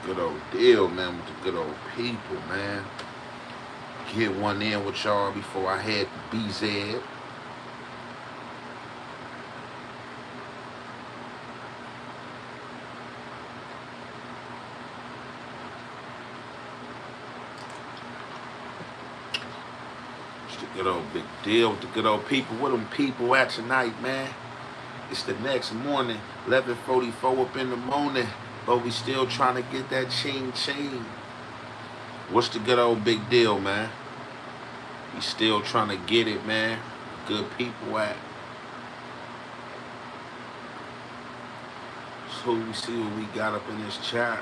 Good old deal, man, with the good old people, man. Get one in with y'all before I head to BZ. It's the good old big deal with the good old people. Where them people at tonight, man? It's the next morning, 11:44 up in the morning, but we still trying to get that ching ching. What's the good old big deal, man? We still trying to get it, man. Good people at. So we see what we got up in this chat.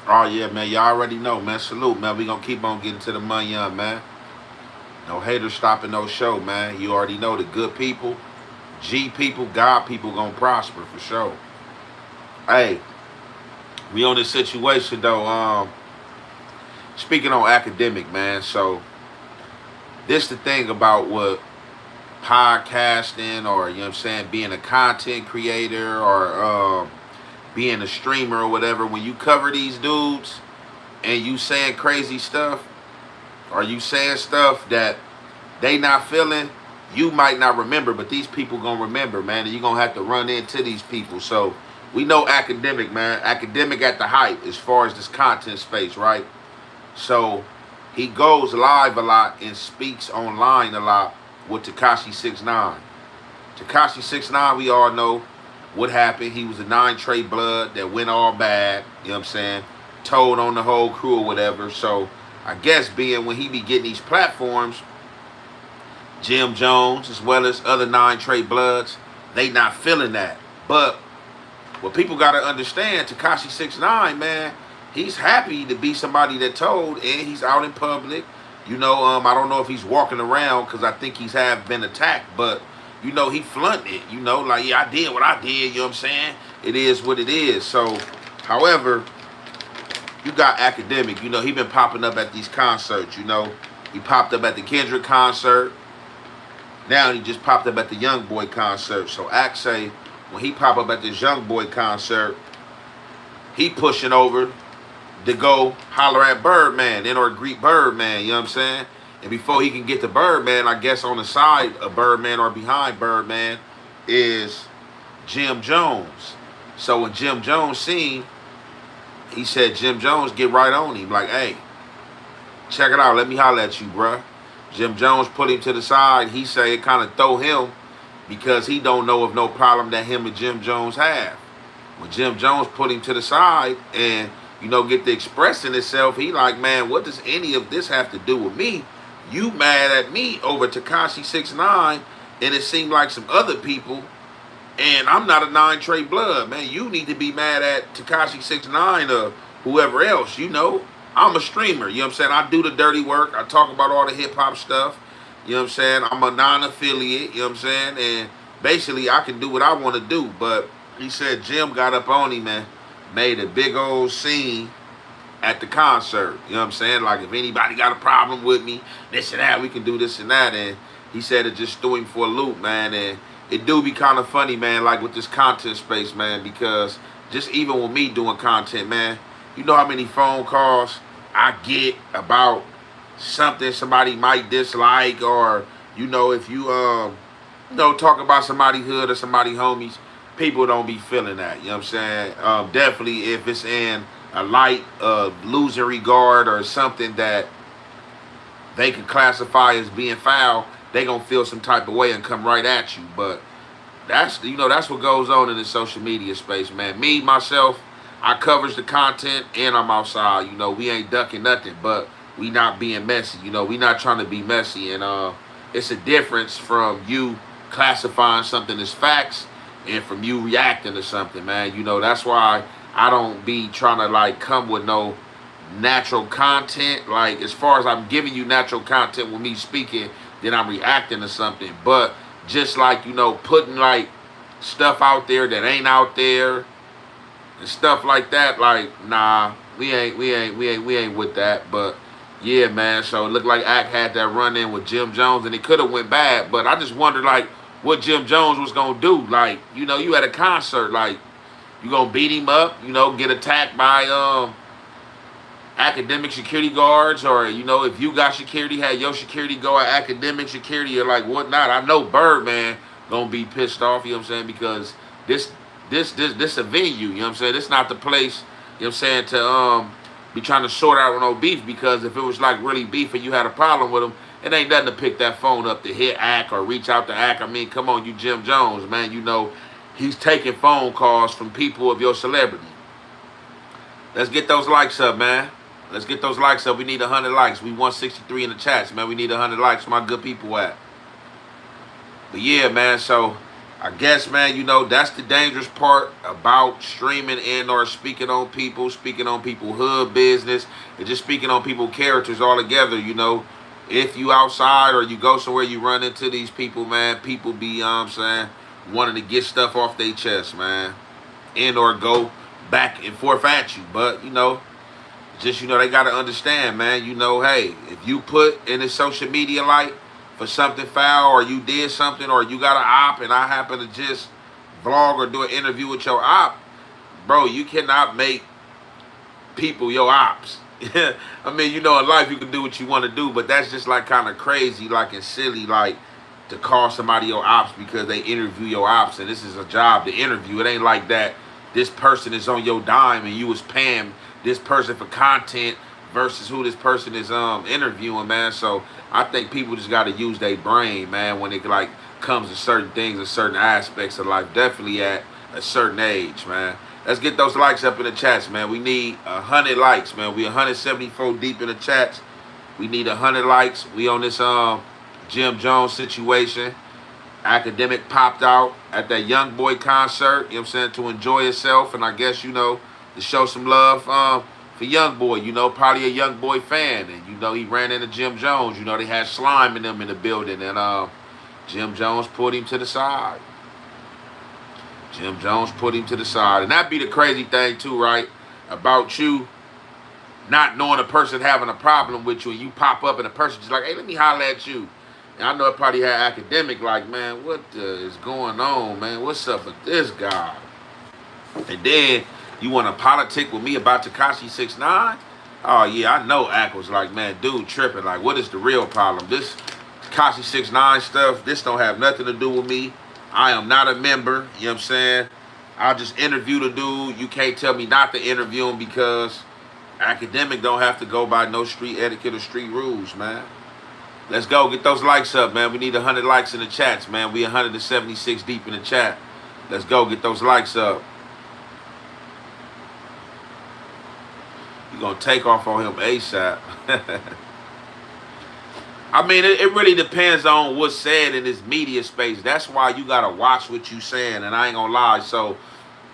Oh yeah, man. Y'all already know, man. Salute, man. We gonna keep on getting to the money, man. No haters stopping no show, man. You already know the good people, G people, God people gonna prosper for sure. Hey, we on this situation though. Speaking on academic, man. So this the thing about what podcasting, or you know what I'm saying, being a content creator, or being a streamer or whatever. When you cover these dudes and you saying crazy stuff, or you saying stuff that they not feeling, you might not remember, but these people gonna remember, man, and you gonna have to run into these people. So we know academic, man. Academic at the height as far as this content space, right? So he goes live a lot and speaks online a lot with Tekashi 6ix9ine. Tekashi 6ix9ine, we all know what happened. He was a 9 Trey blood that went all bad, you know what I'm saying? Told on the whole crew or whatever. So I guess being when he be getting these platforms, Jim Jones as well as other 9 Trey bloods, they not feeling that. But what people got to understand, Tekashi 6ix9ine, man, he's happy to be somebody that told, and he's out in public. You know, I don't know if he's walking around because I think he's have been attacked, but you know, he flunked it. You know, like, yeah, I did what I did. You know what I'm saying? It is what it is. So, however, you got academic. You know, he been popping up at these concerts. You know, he popped up at the Kendrick concert. Now he just popped up at the Young Boy concert. So, Act say when he pop up at this Young Boy concert, he pushing over to go holler at Birdman, then or greet Birdman, you know what I'm saying? And before he can get to Birdman, I guess on the side of Birdman or behind Birdman is Jim Jones. So when Jim Jones seen, he said, Jim Jones get right on him. Like, hey, check it out. Let me holler at you, bruh. Jim Jones put him to the side. He say it kind of throw him because he don't know of no problem that him and Jim Jones have. When Jim Jones put him to the side and, you know, get to expressing itself, he like, man, what does any of this have to do with me? You mad at me over Tekashi 6ix9ine, and it seemed like some other people, and I'm not a 9 Trey blood, man. You need to be mad at Tekashi 6ix9ine or whoever else. You know, I'm a streamer, you know what I'm saying? I do the dirty work. I talk about all the hip-hop stuff, you know what I'm saying? I'm a non-affiliate, you know what I'm saying? And basically, I can do what I want to do, but he said Jim got up on him, man, made a big old scene at the concert. You know what I'm saying? Like, if anybody got a problem with me, this and that, we can do this and that. And he said it just threw him for a loop, man. And it do be kind of funny, man, like with this content space, man, because just even with me doing content, man, you know how many phone calls I get about something somebody might dislike, or, you know, if you, you know, talk about somebody hood or somebody homies, people don't be feeling that, you know what I'm saying? Definitely if it's in a light of losing regard or something that they can classify as being foul, they gonna feel some type of way and come right at you. But that's, you know, that's what goes on in the social media space, man. Me, myself, I covers the content and I'm outside. You know, we ain't ducking nothing, but we not being messy. You know, we not trying to be messy. And it's a difference from you classifying something as facts and from you reacting to something, man. You know, that's why I don't be trying to, like, come with no natural content. Like, as far as I'm giving you natural content with me speaking, then I'm reacting to something. But just like, you know, putting, like, stuff out there that ain't out there and stuff like that, like, nah, we ain't with that. But yeah, man, so it looked like Act had that run in with Jim Jones, and it could have went bad. But I just wonder, like, what Jim Jones was gonna do. Like, you know, you at a concert, like, you gonna beat him up, you know, get attacked by academic security guards, or, you know, if you got security, had your security go at academic security or like whatnot. I know Birdman gonna be pissed off, you know what I'm saying, because this a venue, you know what I'm saying? This not the place, you know what I'm saying, to be trying to sort out no beef, because if it was like really beef and you had a problem with him, it ain't nothing to pick that phone up to hit Ack or reach out to Ack. I mean, come on, you Jim Jones, man. You know, he's taking phone calls from people of your celebrity. Let's get those likes up, man. Let's get those likes up. We need 100 likes. We 163 in the chats, man. We need 100 likes. My good people at. But yeah, man, so I guess, man, you know, that's the dangerous part about streaming and or speaking on people hood business, and just speaking on people characters altogether, you know. If you outside or you go somewhere, you run into these people, man, people be, you know what I'm saying, wanting to get stuff off their chest, man, and or go back and forth at you. But, you know, just, you know, they got to understand, man, you know, hey, if you put in the social media light for something foul, or you did something, or you got an op and I happen to just vlog or do an interview with your op, bro, you cannot make people your ops. I mean, you know, in life you can do what you want to do, but that's just like kind of crazy, like, and silly, like, to call somebody your ops because they interview your ops, and this is a job to interview. It ain't like that this person is on your dime and you was paying this person for content versus who this person is interviewing, man. So I think people just got to use their brain, man, when it like comes to certain things and certain aspects of life, definitely at a certain age, man. Let's get those likes up in the chats, man. We need 100 likes, man. We 174 deep in the chats. We need 100 likes. We on this Jim Jones situation. Academic popped out at that Young Boy concert, you know what I'm saying, to enjoy himself, and I guess, you know, to show some love for Young Boy, you know, probably a Young Boy fan. And, you know, he ran into Jim Jones. You know, they had slime in them in the building, and Jim Jones put him to the side. Jim Jones put him to the side. And that'd be the crazy thing, too, right? About you not knowing a person having a problem with you, and you pop up and a person just like, hey, let me holler at you. And I know it probably had Academic like, man, what is going on, man? What's up with this guy? And then you want to politic with me about Tekashi 6ix9ine? Oh, yeah, I know Ack was like, man, dude tripping. Like, what is the real problem? This Tekashi 6ix9ine stuff, this don't have nothing to do with me. I am not a member, you know what I'm saying? I'll just interview the dude. You can't tell me not to interview him because Academic don't have to go by no street etiquette or street rules, man. Let's go. Get those likes up, man. We need 100 likes in the chats, man. We 176 deep in the chat. Let's go. Get those likes up. You're going to take off on him ASAP. I mean, it really depends on what's said in this media space. That's why you got to watch what you saying, and I ain't going to lie. So,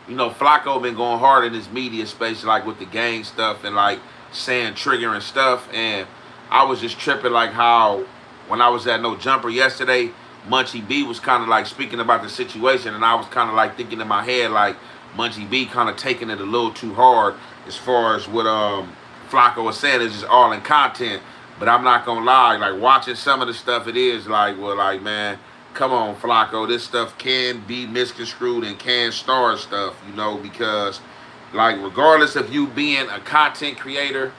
you know, Flacco been going hard in this media space, like with the gang stuff and, like, saying triggering stuff. And I was just tripping, like, how when I was at No Jumper yesterday, Munchie B was kind of, like, speaking about the situation, and I was kind of, like, thinking in my head, like, Munchie B kind of taking it a little too hard as far as what Flacco was saying is just all in content. But I'm not going to lie, like, watching some of the stuff, it is like, well, like, man, come on, Flacco. This stuff can be misconstrued and can star stuff, you know, because, like, regardless of you being a content creator,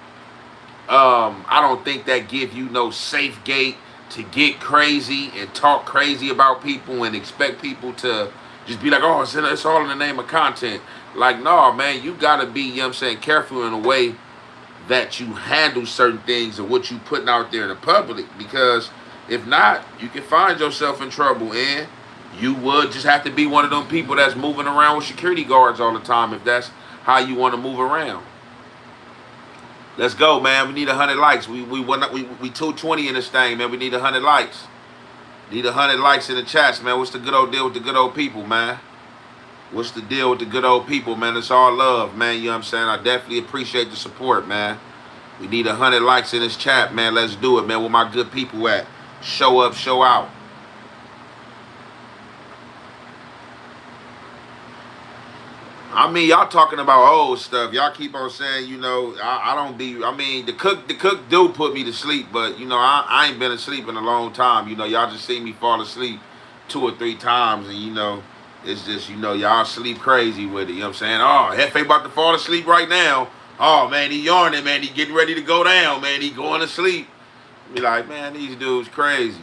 I don't think that give you no safe gate to get crazy and talk crazy about people and expect people to just be like, oh, it's all in the name of content. Like, no, man, you got to be, you know what I'm saying, careful in a way that you handle certain things and what you putting out there in the public, because if not, you can find yourself in trouble, and you would just have to be one of them people that's moving around with security guards all the time if that's how you want to move around. Let's go, man. We need 100 likes. We 220 in this thing, man. We need 100 likes. Need 100 likes in the chats, man. What's the good old deal with the good old people, man? What's the deal with the good old people, man? It's all love, man. You know what I'm saying? I definitely appreciate the support, man. We need 100 likes in this chat, man. Let's do it, man. Where my good people at? Show up, show out. I mean, y'all talking about old stuff. Y'all keep on saying, you know, I don't be, I mean, the cook do put me to sleep, but, you know, I ain't been asleep in a long time. You know, y'all just see me fall asleep 2 or 3 times, and it's just, y'all sleep crazy with it. You know what I'm saying? Oh, Hefe about to fall asleep right now. Oh, man, he yarning, man. He getting ready to go down, man. He going to sleep. Be like, man, these dudes crazy.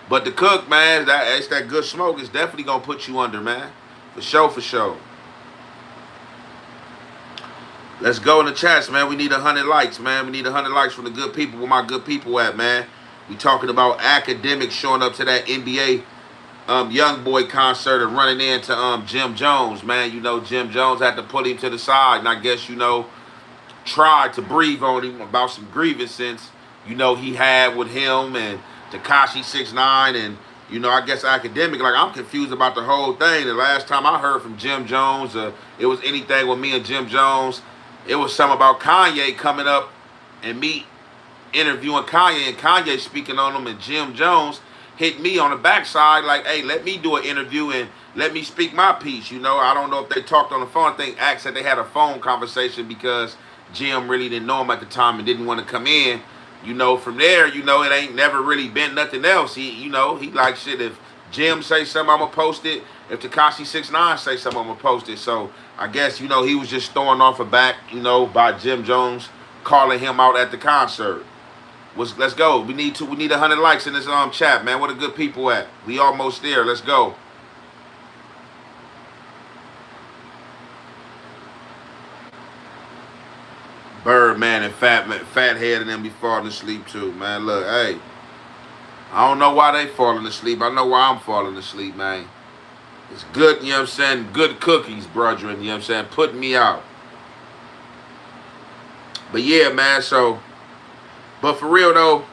But the cook, man, it's that good smoke. It's definitely going to put you under, man. For sure, for sure. Let's go in the chats, man. We need 100 likes, man. We need 100 likes from the good people. Where my good people at, man? We talking about Akademiks showing up to that NBA young boy concert and running into Jim Jones, man. Jim Jones had to pull him to the side, and I guess tried to breathe on him about some grievances he had with him and Tekashi 6ix9ine, and I guess Akademiks. Like, I'm confused about the whole thing. The last time I heard from Jim Jones, it was anything with me and Jim Jones. It was something about Kanye coming up and me interviewing Kanye and Kanye speaking on him, and Jim Jones hit me on the backside like, hey, let me do an interview and let me speak my piece. I don't know if they talked on the phone. I think Ax said they had a phone conversation because Jim really didn't know him at the time and didn't want to come in. From there, it ain't never really been nothing else. He like, shit, if Jim say something, I'm going to post it. If Tekashi 6ix9ine say something, I'm going to post it. So I guess, he was just throwing off a back, by Jim Jones calling him out at the concert. Let's go. We need 100 likes in this chat, man. Where the good people at? We almost there. Let's go. Birdman and Fathead and them be falling asleep too, man. Look, hey, I don't know why they falling asleep. I know why I'm falling asleep, man. It's good, you know what I'm saying? Good cookies, brethren, you know what I'm saying? Putting me out. But yeah, man, so, but for real though,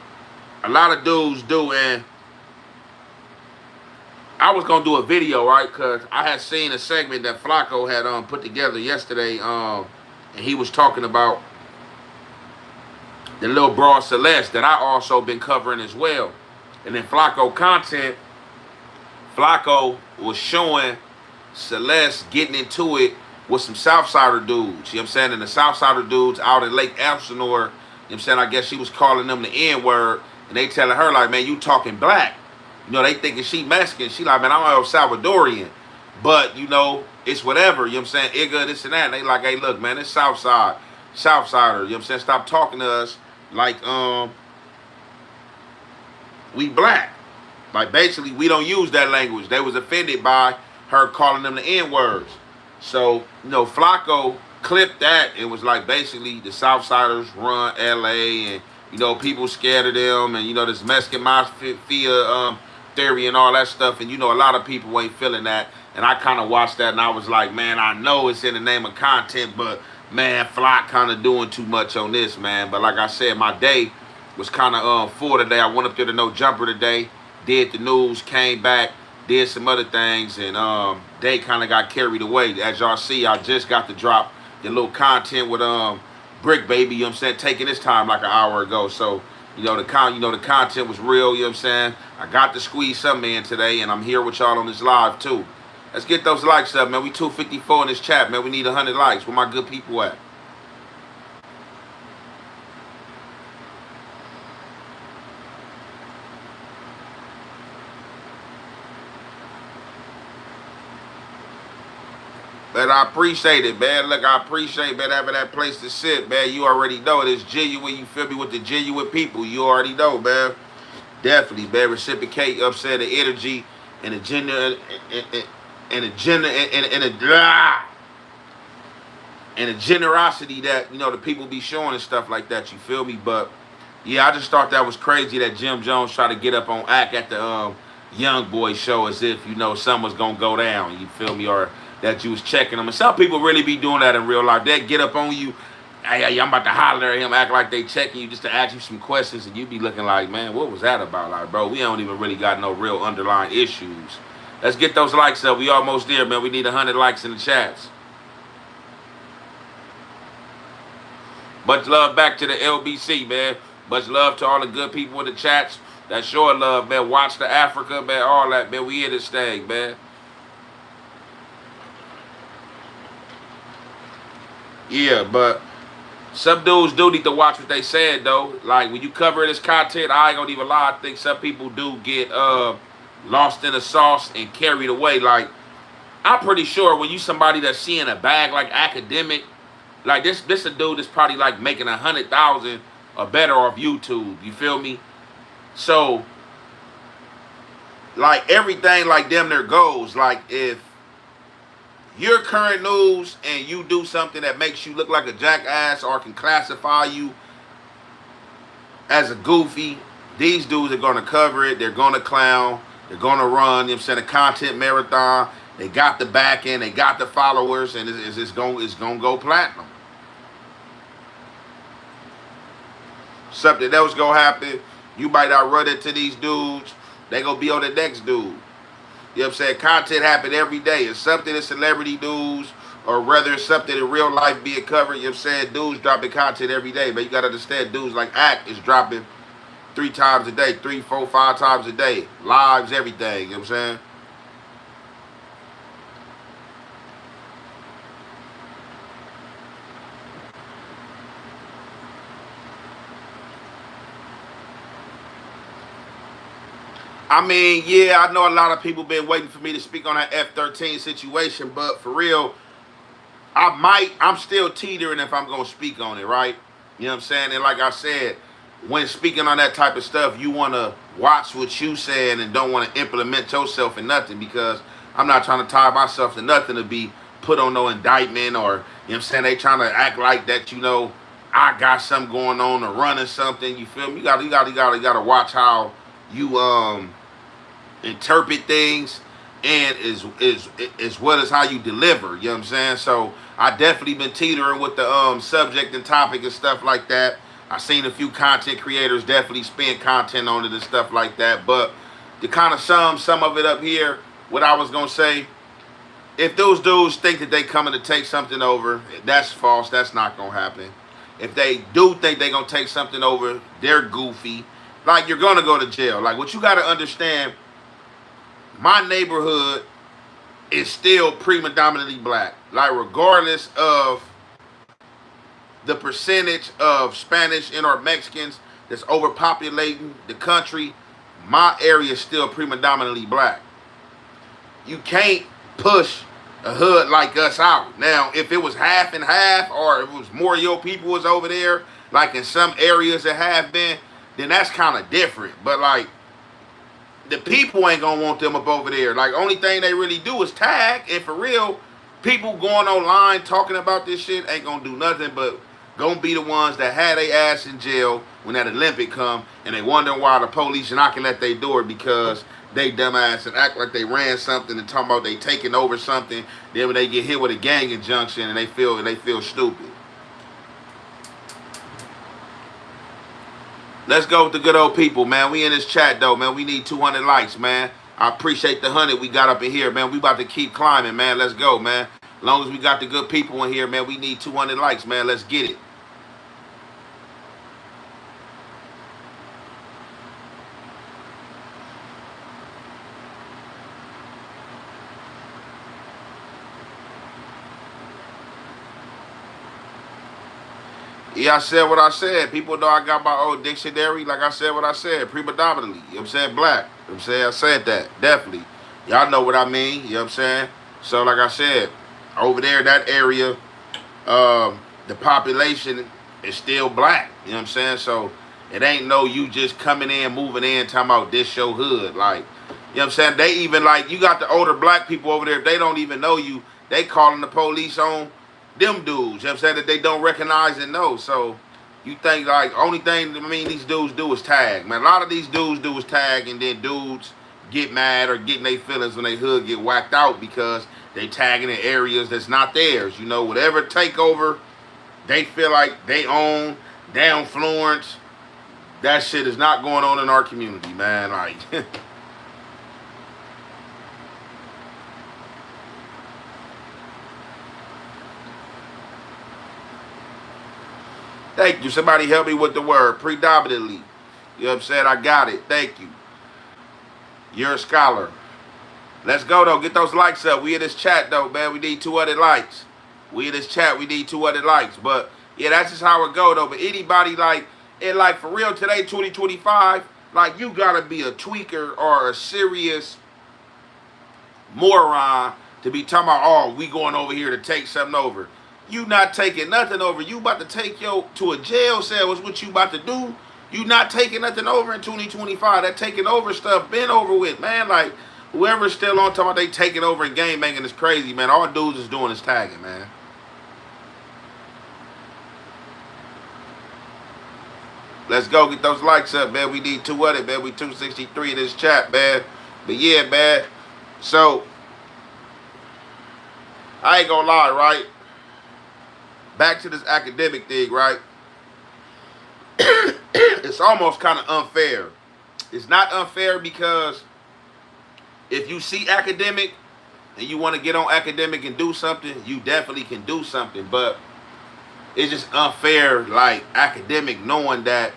a lot of dudes do, and I was gonna do a video, right? Cause I had seen a segment that Flacco had put together yesterday, and he was talking about the little broad Celeste that I also been covering as well. And then Flacco content, Flacco was showing Celeste getting into it with some Southsider dudes. You know what I'm saying? And the Southsider dudes out in Lake Elsinore, you know what I'm saying? I guess she was calling them the N-word. And they telling her, like, man, you talking black. They thinking she Mexican. She like, man, I'm El Salvadorian. But, it's whatever. You know what I'm saying? Igga, this and that. And they like, hey, look, man, it's Southsider. You know what I'm saying? Stop talking to us like we black. Like, basically, we don't use that language. They was offended by her calling them the N-words. So, Flacco clipped that and was like, basically, the Southsiders run L.A. and, people scared of them and, this Mexican mafia theory and all that stuff. And, a lot of people ain't feeling that. And I kind of watched that and I was like, man, I know it's in the name of content, but, man, Flock kind of doing too much on this, man. But like I said, my day was kind of full today. I went up there to No Jumper today, did the news, came back, did some other things, and they kind of got carried away. As y'all see, I just got to drop the little content with Brick Baby, you know what I'm saying, taking this time like an hour ago. So, the content was real, you know what I'm saying. I got to squeeze something in today, and I'm here with y'all on this live too. Let's get those likes up, man. We 254 in this chat, man. We need 100 likes. Where my good people at? Man, I appreciate it, man. Look, I appreciate, man, having that place to sit, man. You already know it. It's genuine, you feel me, with the genuine people. You already know, man. Definitely, man. Reciprocate, upset the energy and agenda and a generosity that, the people be showing and stuff like that, you feel me? But, yeah, I just thought that was crazy that Jim Jones tried to get up on Act at the Young Boy show as if, something was going to go down, you feel me? Or that you was checking them. And some people really be doing that in real life. They get up on you, hey, I'm about to holler at him, act like they checking you just to ask you some questions, and you be looking like, man, what was that about? Like, bro, we don't even really got no real underlying issues. Let's get those likes up. We almost there, man. We need 100 likes in the chats. Much love back to the LBC, man. Much love to all the good people in the chats. That sure love, man. Watch the Africa, man. All that, man. We in this thing, man. Yeah, but Some dudes do need to watch what they said though. Like when you cover this content, I ain't gonna even lie. I think some people do get lost in the sauce and carried away. Like I'm pretty sure when you somebody that's seeing a bag like Academic, like this a dude that's probably like making 100,000 or better off YouTube. You feel me? So like everything like them there goes. Like if you're current news and you do something that makes you look like a jackass or can classify you as a goofy, these dudes are gonna cover it. They're gonna clown. They're gonna run. You know what I'm saying? A content marathon. They got the back end. They got the followers, and it's gonna go platinum. Something else gonna happen. You might not run into these dudes. They gonna be on the next dude. You know what I'm saying? Content happen every day. It's something in celebrity news, or whether it's something in real life being covered. You know what I'm saying? Dudes dropping content every day. But you gotta understand, dudes like Act is dropping 3 times a day, 3, 4, 5 times a day. Lives, everything. You know what I'm saying? I mean, yeah, I know a lot of people been waiting for me to speak on that F-13 situation, but for real, I'm still teetering if I'm going to speak on it, right? You know what I'm saying? And like I said, when speaking on that type of stuff, you want to watch what you saying and don't want to implement yourself in nothing, because I'm not trying to tie myself to nothing to be put on no indictment, or, you know what I'm saying, they trying to act like that, you know, I got something going on or running something, you feel me? You gotta watch how you, interpret things, and as well as how you deliver. You know what I'm saying? So I definitely been teetering with the subject and topic and stuff like that. I seen a few content creators definitely spend content on it and stuff like that. But to kind of sum some of it up here, what I was gonna say, if those dudes think that they coming to take something over, that's false. That's not gonna happen. If they do think they gonna take something over, they're goofy. Like, you're gonna go to jail. Like, what you gotta understand, my neighborhood is still predominantly black. Like, regardless of the percentage of Spanish and or Mexicans that's overpopulating the country, my area is still predominantly black. You can't push a hood like us out. Now, if it was half and half, or if it was more of your people was over there, like in some areas that have been, then that's kind of different. But like, the people ain't gonna want them up over there. Like, only thing they really do is tag. And for real, people going online talking about this shit ain't gonna do nothing but gonna be the ones that had their ass in jail when that Olympic come, and they wonder why the police knocking at their door because they dumbass and act like they ran something and talking about they taking over something. Then when they get hit with a gang injunction and they feel stupid. Let's go with the good old people, man. We in this chat, though, man. We need 200 likes, man. I appreciate the 100 we got up in here, man. We about to keep climbing, man. Let's go, man. As long as we got the good people in here, man, we need 200 likes, man. Let's get it. Yeah, I said what I said. People know I got my own dictionary. Like I said what I said, predominantly. You know what I'm saying? Black. You know what I'm saying? I said that. Definitely. Y'all know what I mean. You know what I'm saying? So like I said, over there, that area, the population is still black. You know what I'm saying? So it ain't no you just coming in, moving in, talking about this your hood. Like, you know what I'm saying? They even, like, you got the older black people over there, if they don't even know you, they calling the police on them dudes, you know what I'm saying, that they don't recognize and know. So you think, like, only thing, I mean, these dudes do is tag, man. A lot of these dudes do is tag, and then dudes get mad or getting their feelings when they hood get whacked out because they tagging in areas that's not theirs. You know, whatever takeover they feel like they own, down Florence, that shit is not going on in our community, man. Like, thank you. Somebody help me with the word. Predominantly. You know what I'm saying? I got it. Thank you. You're a scholar. Let's go, though. Get those likes up. We in this chat, though, man. We need 200 likes. We in this chat. We need 200 likes. But Yeah, that's just how it go though. But anybody like, and like for real today, 2025, like you gotta be a tweaker or a serious moron to be talking about, oh, we going over here to take something over. You not taking nothing over. You about to take yo to a jail cell is what you about to do. You not taking nothing over in 2025. That taking over stuff been over with, man. Like whoever's still on talking about they taking over and game banging is crazy, man. All dudes is doing is tagging, man. Let's go get those likes up, man. We need 200, man. We 263 in this chat, man. But yeah, man. So I ain't gonna lie, right? Back to this academic thing, right? It's almost kind of unfair. It's not unfair because if you see academic and you want to get on academic and do something, you definitely can do something. But it's just unfair, like academic knowing that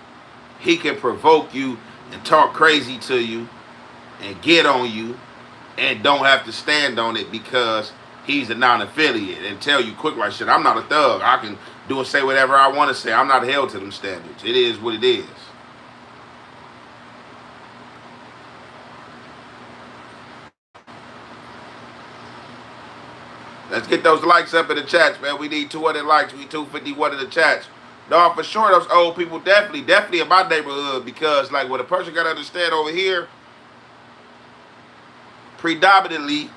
he can provoke you and talk crazy to you and get on you and don't have to stand on it because he's a non-affiliate and tell you quick like shit, I'm not a thug. I can do and say whatever I want to say. I'm not held to them standards. It is what it is. Let's get those likes up in the chats, man. We need 200 likes. We 251 in the chats. No, for sure, those old people definitely in my neighborhood because, like, what a person got to understand over here, predominantly,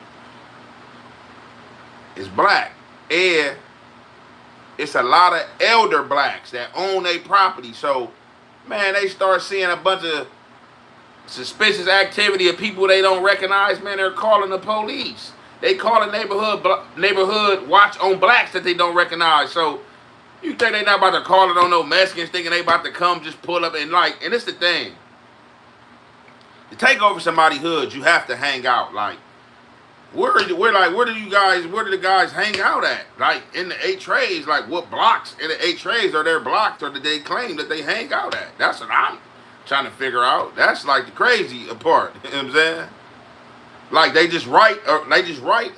is black. And it's a lot of elder blacks that own their property. So, man, they start seeing a bunch of suspicious activity of people they don't recognize, man, they're calling the police. They call a neighborhood watch on blacks that they don't recognize. So, you think they not about to call it on no Mexicans thinking they about to come just pull up and like, and it's the thing. To take over somebody's hood, you have to hang out. Like, where do the guys hang out at? Like, in the 8 trays, like what blocks in the 8 trays are their blocks or did they claim that they hang out at? That's what I'm trying to figure out. That's like the crazy part. You know what I'm saying? Like they just write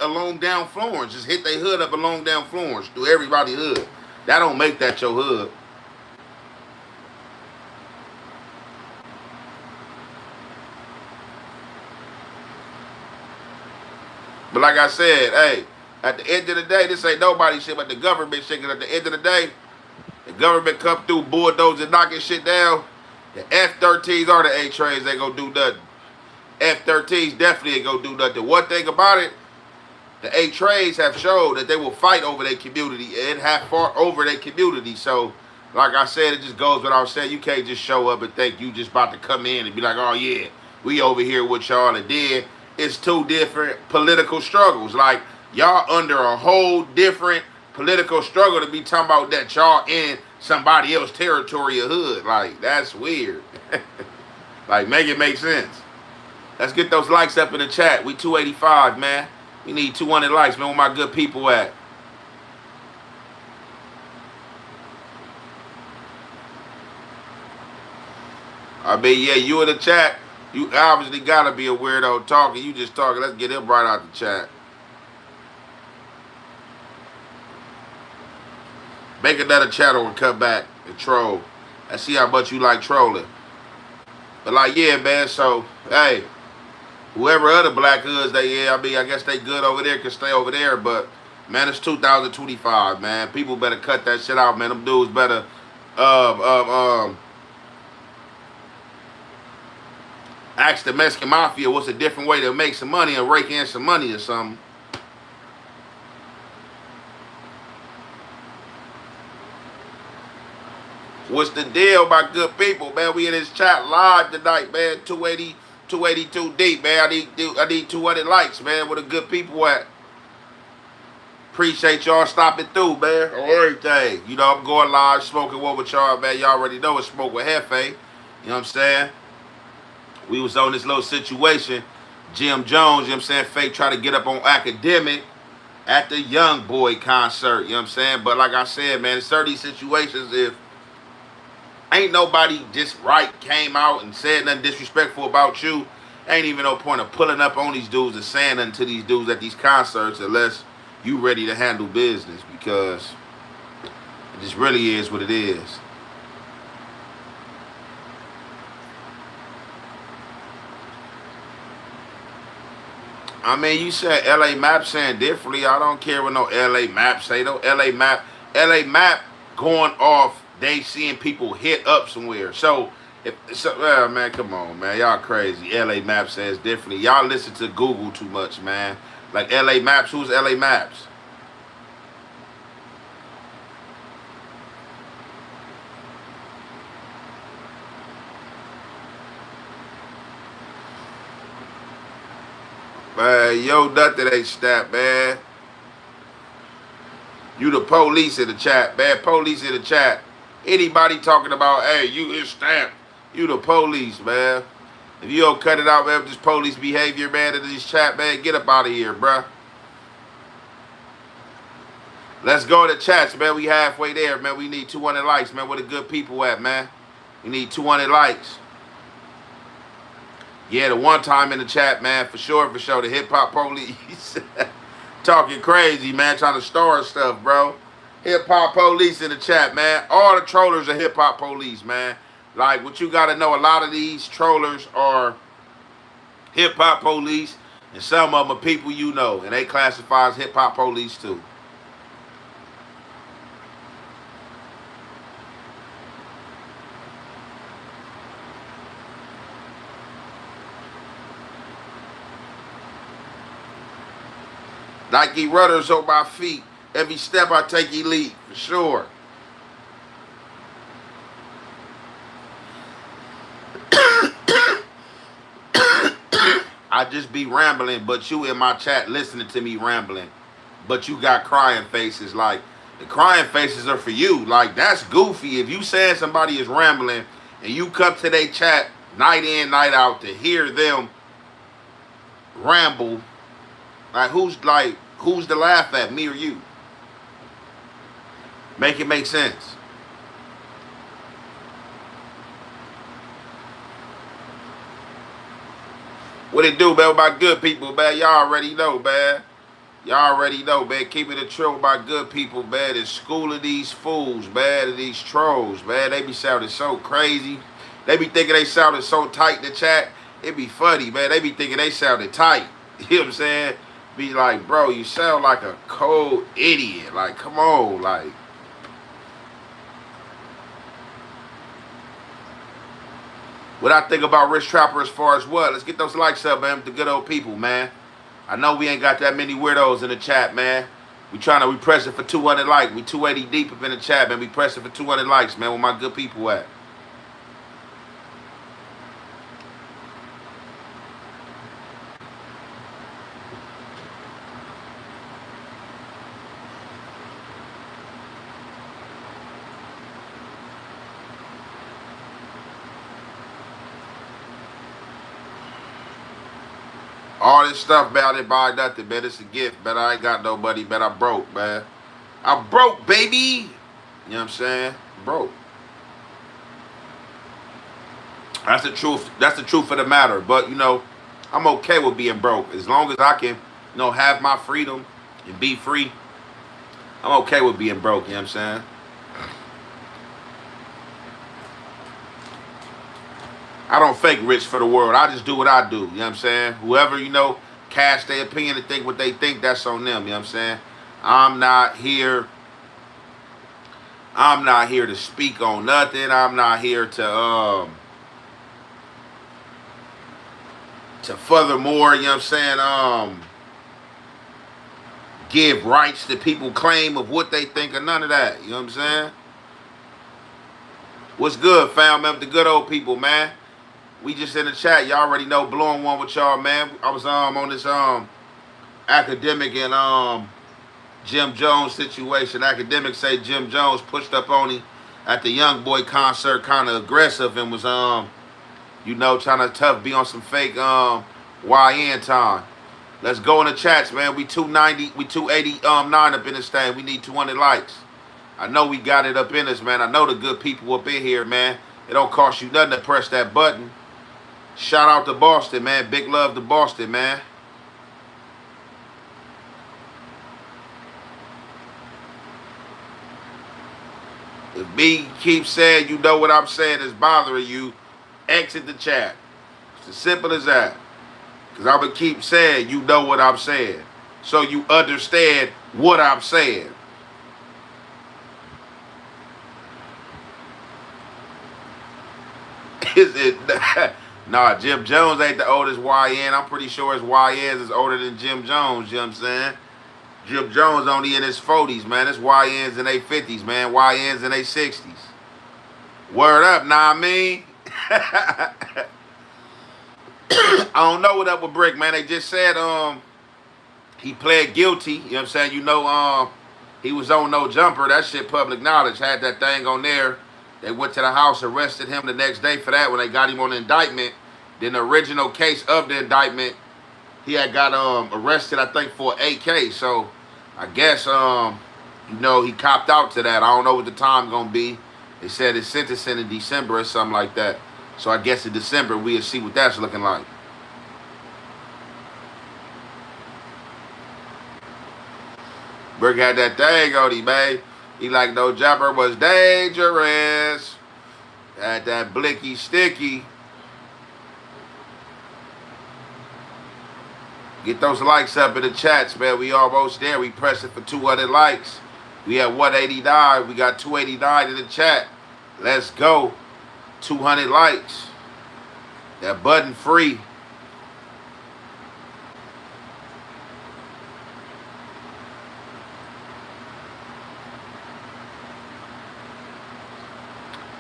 along down Florence. Just hit their hood up along down Florence through everybody's hood. That don't make that your hood. But like I said, hey, at the end of the day, this ain't nobody shit but the government shit. Cause at the end of the day, the government come through bulldozing, knocking shit down. The F-13s are the 8 trays. They gonna do nothing. F-13s definitely ain't gonna do nothing. One thing about it, the 8 trays have showed that they will fight over their community and have fought over their community. So, like I said, it just goes without saying. You can't just show up and think you just about to come in and be like, oh yeah, we over here with y'all. And then it's 2 different political struggles. Like, y'all under a whole different political struggle to be talking about that y'all in somebody else's territorial hood. Like, that's weird. Like, make it make sense. Let's get those likes up in the chat. We 285, man. We need 200 likes, man. Where my good people at? I mean, yeah, you in the chat. You obviously gotta be a weirdo talking. You just talking. Let's get him right out the chat. Make another channel and come back and troll. Let's see how much you like trolling. But like, yeah, man. So, hey, whoever other black hoods they, yeah, I mean, I guess they good over there, can stay over there. But man, it's 2025, man. People better cut that shit out, man. Them dudes better, ask the Mexican Mafia what's a different way to make some money or rake in some money or something. What's the deal, my good people, man? We in this chat live tonight, man. 282 deep, man. I need 200 likes, man. Where the good people at? Appreciate y'all stopping through, man. On everything. You know, I'm going live, smoking one with y'all, man. Y'all already know it's Smoke with Hefe. You know what I'm saying? We was on this little situation. Jim Jones, you know what I'm saying? Fake tried to get up on Academic at the Young Boy concert. You know what I'm saying? But like I said, man, in certain situations, if ain't nobody just right came out and said nothing disrespectful about you, ain't even no point of pulling up on these dudes and saying nothing to these dudes at these concerts unless you ready to handle business. Because It just really is what it is. I mean, you said LA Map saying differently. I don't care what no LA Map say. No LA Map going off. They seeing people hit up somewhere. So, man, come on, man, y'all crazy. LA Map says differently. Y'all listen to Google too much, man. Like LA Maps, who's LA Maps? Man, yo, nothing ain't snap, man. You the police in the chat, man. Police in the chat. Anybody talking about, hey, you is stamped. You the police, man. If you don't cut it out, man, with this police behavior, man, in this chat, man, get up out of here, bruh. Let's go to the chats, man. We halfway there, man. We need 200 likes, man. Where the good people at, man? We need 200 likes. Yeah, the one time in the chat, man, for sure, the hip-hop police. Talking crazy, man, trying to start stuff, bro. Hip-hop police in the chat, man. All the trollers are hip-hop police, man. Like, what you got to know, a lot of these trollers are hip-hop police, and some of them are people you know, and they classify as hip-hop police, too. Nike runners on my feet. Every step I take, elite, for sure. I just be rambling, but you in my chat listening to me rambling. But you got crying faces. Like, the crying faces are for you. Like, that's goofy. If you saying somebody is rambling and you come to their chat night in, night out to hear them ramble, who's to laugh at, me or you? Make it make sense. What it do, man, with my good people, man? Y'all already know, man. Y'all already know, man. Keep it a trill with my good people, man. The school of these fools, man, and these trolls, man. They be sounding so crazy. They be thinking they sounding so tight in the chat. It be funny, man. They be thinking they sounded tight. You know what I'm saying? Be like, bro, you sound like a cold idiot. Like, come on, like. What I think about Rich Trapper as far as what? Let's get those likes up, man, with the good old people, man. I know we ain't got that many weirdos in the chat, man. We pressing for 200 likes. We 280 deep up in the chat, man. We pressing for 200 likes, man, where my good people at? All this stuff, man, I didn't buy nothing, man. It's a gift, man. I ain't got nobody, man. I'm broke, man. I'm broke, baby. You know what I'm saying? Broke. That's the truth. That's the truth of the matter. But, you know, I'm okay with being broke. As long as I can, you know, have my freedom and be free, I'm okay with being broke, you know what I'm saying? I don't fake rich for the world. I just do what I do. You know what I'm saying? Whoever, you know, cast their opinion and think what they think, that's on them. You know what I'm saying? I'm not here to speak on nothing. I'm not here to furthermore, you know what I'm saying, give rights to people claim of what they think or none of that. You know what I'm saying? What's good, fam? Man, the good old people, man. We just in the chat. Y'all already know, blowing one with y'all, man. I was on this Academic and Jim Jones situation. Academics say Jim Jones pushed up on him at the Young Boy concert, kind of aggressive, and was you know, trying to be on some fake YN time. Let's go in the chats, man. We 290, we 289 up in this thing. We need 200 likes. I know we got it up in us, man. I know the good people up in here, man. It don't cost you nothing to press that button. Shout out to Boston, man. Big love to Boston, man. If me keeps saying you know what I'm saying is bothering you, exit the chat. It's as simple as that. Because I'm going to keep saying you know what I'm saying. So you understand what I'm saying. Is it? Nah, Jim Jones ain't the oldest YN. I'm pretty sure his YNs is older than Jim Jones, you know what I'm saying? Jim Jones only in his 40s, man. It's YNs in their 50s, man. YNs in their 60s. Word up, nah, I mean. I don't know what up with Brick, man. They just said he pled guilty. You know what I'm saying? You know, he was on no jumper. That shit public knowledge. Had that thing on there. They went to the house, arrested him the next day for that when they got him on the indictment. Then the original case of the indictment, he had got arrested, I think, for AK. So I guess you know, he copped out to that. I don't know what the time gonna be. They said it's sentencing in December or something like that. So I guess in December we'll see what that's looking like. Brick had that thing on him, man. He like no jumper was dangerous. Had that blicky sticky. Get those likes up in the chats, man. We almost there. We pressing for 200 likes. We at 189. We got 289 in the chat. Let's go. 200 likes. That button free.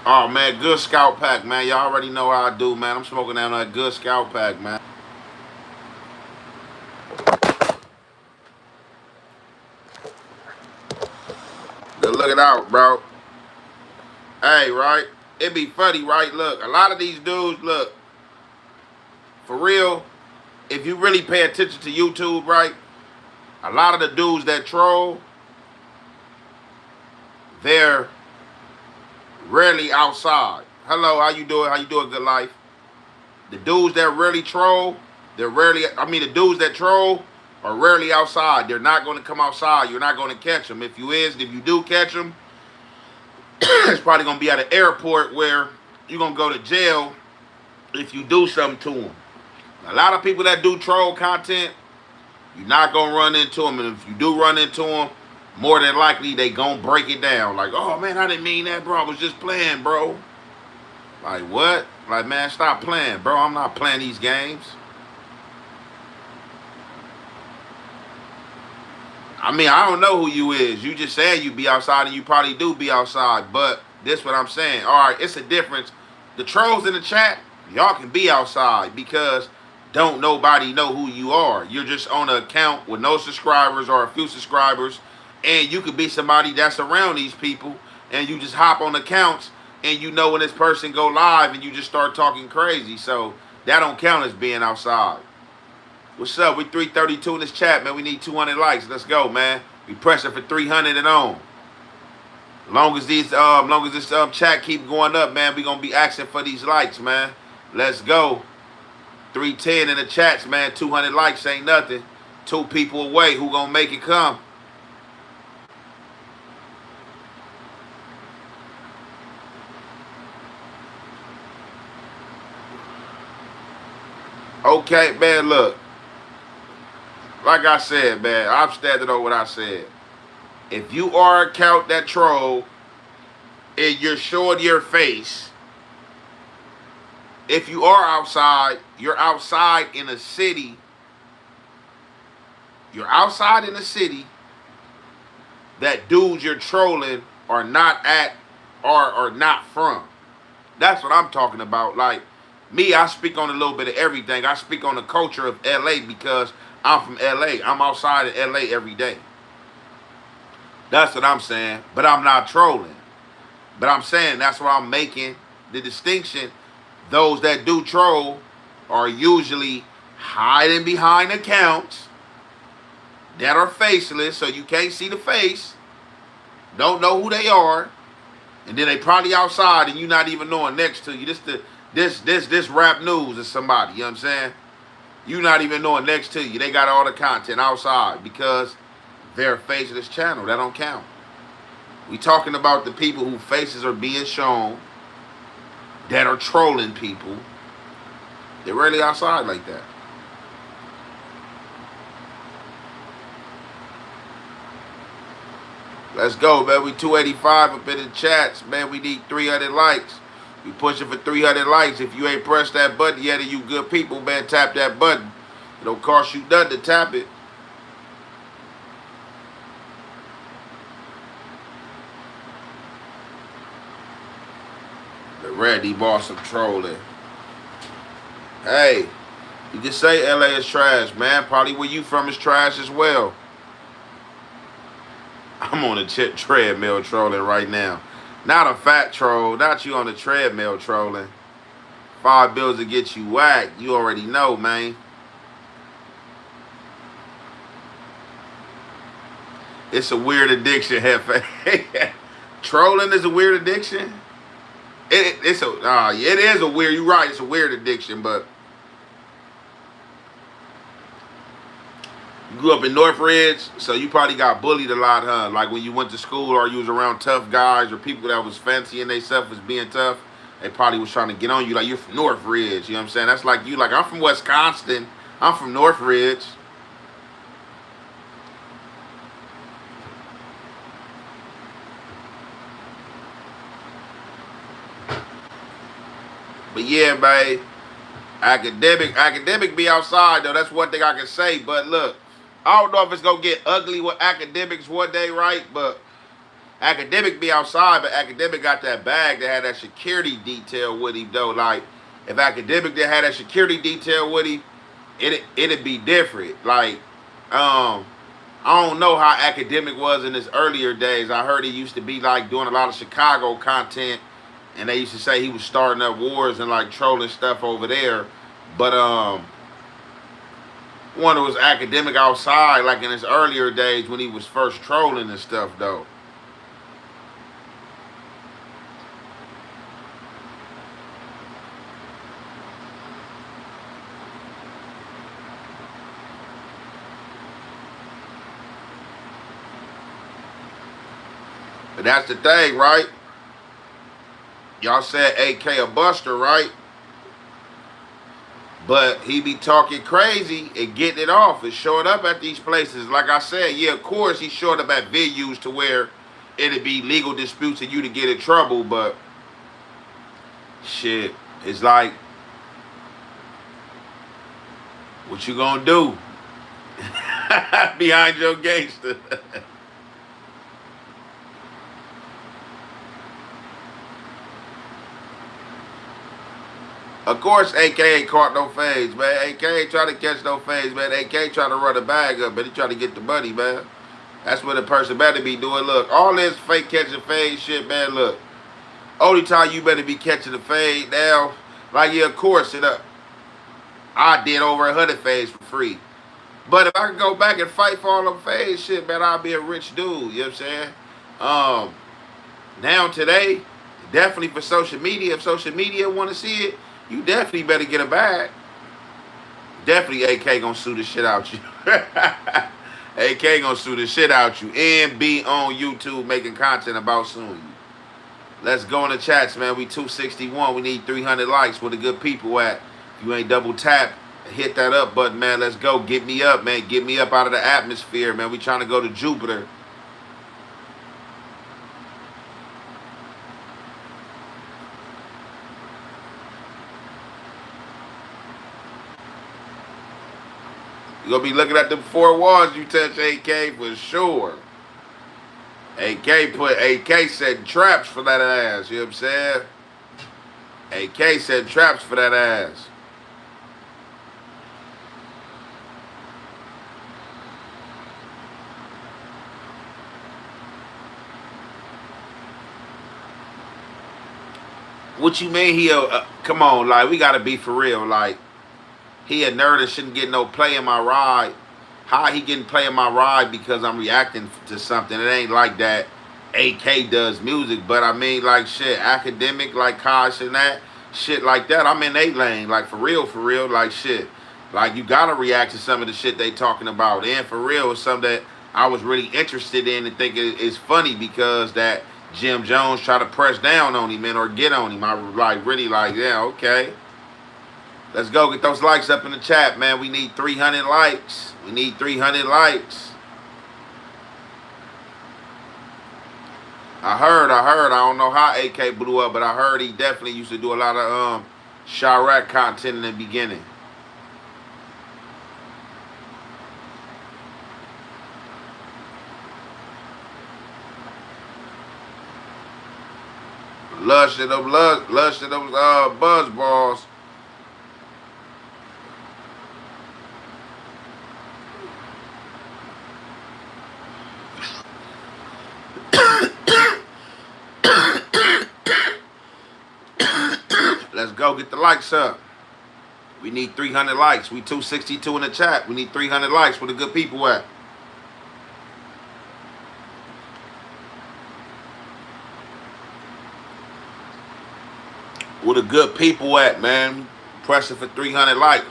Oh, man, good scout pack, man. Y'all already know how I do, man. I'm smoking down that good scout pack, man. Good looking out, bro. Hey, right? It be funny, right? Look, a lot of these dudes, look, for real, if you really pay attention to YouTube, right? A lot of the dudes that troll, they're rarely outside. Hello, how you doing? How you doing, good life? The dudes that really troll, the dudes that troll are rarely outside. They're not going to come outside. You're not going to catch them. If you do catch them, it's probably going to be at an airport where you're going to go to jail if you do something to them. A lot of people that do troll content, you're not going to run into them. And if you do run into them, more than likely they going to break it down. Like, oh, man, I didn't mean that, bro. I was just playing, bro. Like, what? Like, man, stop playing, bro. I'm not playing these games. I mean, I don't know who you is. You just saying you be outside, and you probably do be outside. But this what I'm saying. All right, it's a difference. The trolls in the chat, y'all can be outside because don't nobody know who you are. You're just on an account with no subscribers or a few subscribers, and you could be somebody that's around these people, and you just hop on accounts, and you know when this person go live, and you just start talking crazy. So that don't count as being outside. What's up? We 332 in this chat, man. We need 200 likes. Let's go, man. We pressing for 300 and on. Long as this chat keep going up, man, we gonna be asking for these likes, man. Let's go. 310 in the chats, man. 200 likes ain't nothing. 2 people away. Who gonna make it come? Okay, man, look. Like I said, man, I'm standing on what I said. If you are a account that troll and you're showing your face, if you are outside, you're outside in a city. You're outside in a city that dudes you're trolling are not at or are not from. That's what I'm talking about. Like, me, I speak on a little bit of everything. I speak on the culture of LA because I'm from LA. I'm outside of LA every day. That's what I'm saying. But I'm not trolling. But I'm saying that's why I'm making the distinction. Those that do troll are usually hiding behind accounts that are faceless, so you can't see the face. Don't know who they are. And then they probably outside and you not even knowing next to you. This rap news is somebody, you know what I'm saying? You not even knowing next to you. They got all the content outside because they're a faceless channel. That don't count. We talking about the people whose faces are being shown that are trolling people. They're rarely outside like that. Let's go, man. We 285 up in the chats, man. We need 300 likes. We pushing for 300 likes. If you ain't pressed that button yet and you good people, man, tap that button. It don't cost you nothing to tap it. The Randy boss some trolling. Hey, you can say LA is trash, man. Probably where you from is trash as well. I'm on a treadmill trolling right now. Not a fat troll. Not you on the treadmill trolling. $5 to get you whacked. You already know, man. It's a weird addiction, Hefe. Trolling is a weird addiction. It is a weird. You're right. It's a weird addiction, but you grew up in Northridge, so you probably got bullied a lot, huh? Like when you went to school or you was around tough guys or people that was fancy and they self as being tough, they probably was trying to get on you like you're from Northridge. You know what I'm saying? That's like you, like I'm from Wisconsin. I'm from Northridge. But yeah, man, academic be outside though. That's one thing I can say. But look, I don't know if it's gonna get ugly with academics one day, right? But academic be outside, but academic got that bag that had that security detail with him though. Like if academic that had that security detail with him, it'd be different. Like I don't know how academic was in his earlier days. I heard he used to be like doing a lot of Chicago content. And they used to say he was starting up wars and like trolling stuff over there. But one was academic outside, like in his earlier days when he was first trolling and stuff though. But that's the thing, right? Y'all said AK a buster, right? But he be talking crazy and getting it off and showing up at these places. Like I said, yeah, of course he showed up at venues to where it'd be legal disputes and you to get in trouble, but shit, it's like, what you gonna do behind your gangster? Of course, AK ain't caught no fades, man. AK ain't trying to catch no fades, man. AK trying to run the bag up, but he trying to get the money, man. That's what a person better be doing. Look, all this fake catching fade shit, man, look. Only time you better be catching the fade now, like, yeah, of course, I did over 100 fades for free. But if I could go back and fight for all them fades shit, man, I'll be a rich dude, you know what I'm saying? Now, today, definitely for social media, if social media want to see it, you definitely better get a bag. Definitely AK gonna sue the shit out you. AK gonna sue the shit out you and be on YouTube making content about suing you. Let's go in the chats, man. We 261. We need 300 likes. Where the good people at? If you ain't double tap, hit that up button, man. Let's go. Get me up, man. Get me up out of the atmosphere, man. We trying to go to Jupiter. You're going to be looking at them 4 walls you touch AK for sure. AK setting traps for that ass, you know what I'm saying? AK setting traps for that ass. What you mean come on, like, we got to be for real, like, he a nerd and shouldn't get no play in my ride. How he getting play in my ride because I'm reacting to something? It ain't like that. AK does music, but I mean, like, shit, academic, like Kosh and that, shit like that, I'm in a lane, like, for real, like, shit. Like, you gotta react to some of the shit they talking about. And for real, it's something that I was really interested in and think it's funny because that Jim Jones tried to press down on him, man, or get on him. I like really like, yeah, okay. Let's go get those likes up in the chat, man. We need 300 likes. We need 300 likes. I heard. I don't know how AK blew up, but I heard he definitely used to do a lot of Chirac content in the beginning. Lush to those buzz balls. Let's go get the likes up. We need 300 likes. We 262 in the chat. We need 300 likes. Where the good people at? Where the good people at, man? Pressing for 300 likes.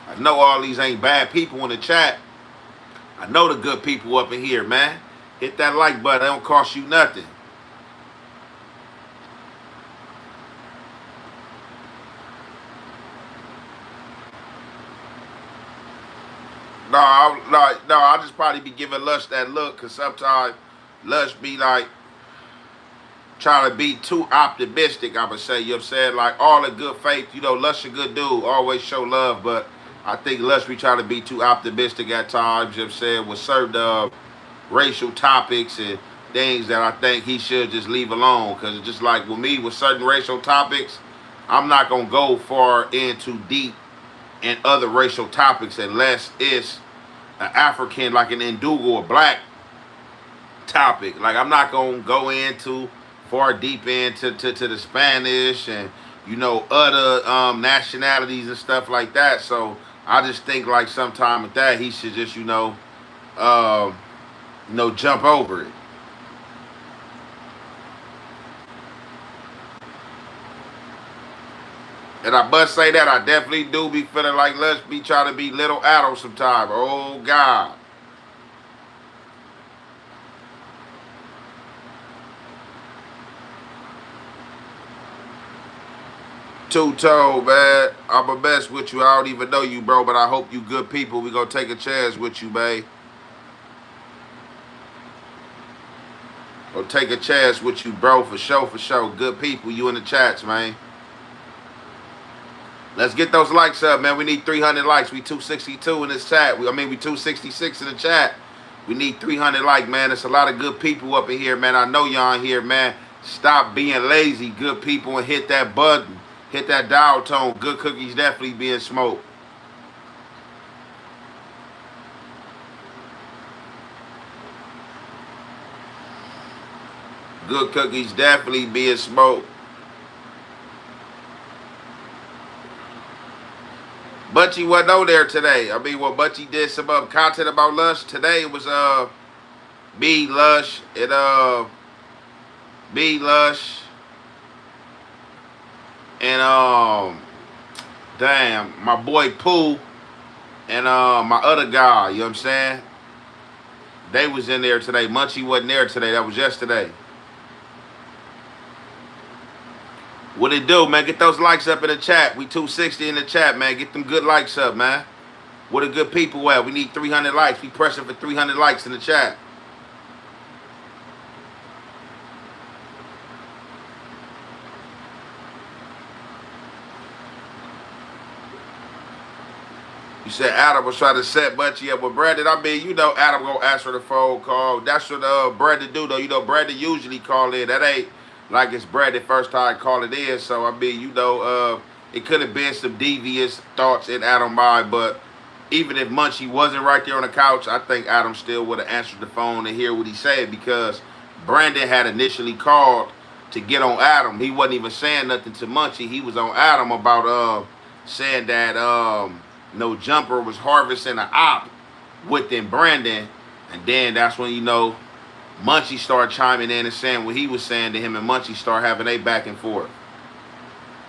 I know all these ain't bad people in the chat. I know the good people up in here, man. Hit that like button. It don't cost you nothing. No, I just probably be giving Lush that look because sometimes Lush be like trying to be too optimistic, I would say. You know what I'm saying? Like all the good faith, you know, Lush a good dude, always show love, but I think Lush be trying to be too optimistic at times, you know what I'm saying, with certain racial topics and things that I think he should just leave alone. Because it's just like with me, with certain racial topics, I'm not going to go far in too deep in other racial topics unless it's an African, like an Ndugu or black topic. Like I'm not going to go into far deep into to the Spanish and, you know, other nationalities and stuff like that. So I just think like sometime with that, he should just, jump over it. And I must say that I definitely do be feeling like let's be trying to be little Adam sometime. Oh, God. Two-toe, man. I'm a mess with you. I don't even know you, bro, but I hope you good people. We gonna take a chance with you, babe. Gonna take a chance with you, bro, for sure, for sure. Good people, you in the chats, man. Let's get those likes up, man. We need 300 likes. We 262 in this chat. We 266 in the chat. We need 300 likes, man. There's a lot of good people up in here, man. I know y'all in here, man. Stop being lazy, good people, and hit that button. Hit that dial tone. Good cookies definitely being smoked. Good cookies definitely being smoked. Butchie wasn't on there today. I mean, well, Butchie did some content about Lush. Today it was B Lush and B Lush and damn, my boy Pooh and my other guy, you know what I'm saying? They was in there today. Munchie wasn't there today. That was yesterday. What it do, man? Get those likes up in the chat. We 260 in the chat, man. Get them good likes up, man. Where the good people at? We need 300 likes. We pressing for 300 likes in the chat. You said Adam was trying to set Butchie up with Brandon. I mean, you know Adam gonna answer the phone call. That's what Brandon do, though. You know, Brandon usually call in. That ain't like it's Brandon first time calling in. So, I mean, you know, it could have been some devious thoughts in Adam's mind. But even if Munchie wasn't right there on the couch, I think Adam still would have answered the phone and hear what he said, because Brandon had initially called to get on Adam. He wasn't even saying nothing to Munchie. He was on Adam about saying that no jumper was harvesting an op within Brandon. And then that's when, you know, Munchie started chiming in and saying what he was saying to him, and Munchie started having a back and forth.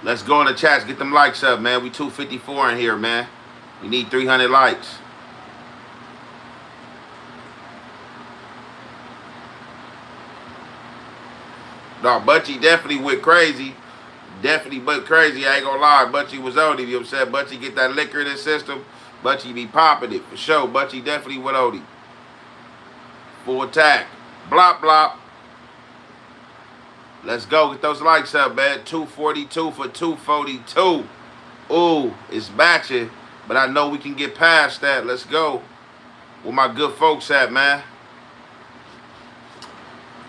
Let's go in the chats. Get them likes up, man. We 254 in here, man. We need 300 likes. No, Butchie definitely went crazy. Definitely but crazy. I ain't gonna lie. Butchie was on him. You know what I'm saying? Butchie get that liquor in his system. Butchie be popping it for sure. Butchie definitely went on him. Full attack. Blop, blop. Let's go. Get those likes up, man. 242 for 242. Ooh, it's batching. But I know we can get past that. Let's go. Where my good folks at, man?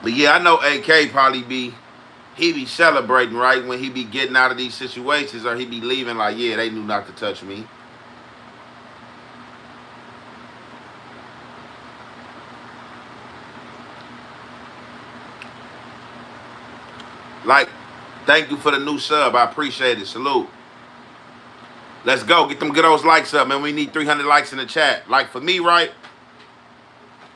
But yeah, I know AK probably he be celebrating, right, when he be getting out of these situations, or he be leaving like, yeah, they knew not to touch me. Like, thank you for the new sub. I appreciate it. Salute. Let's go. Get them good old likes up, man. We need 300 likes in the chat. Like, for me, right,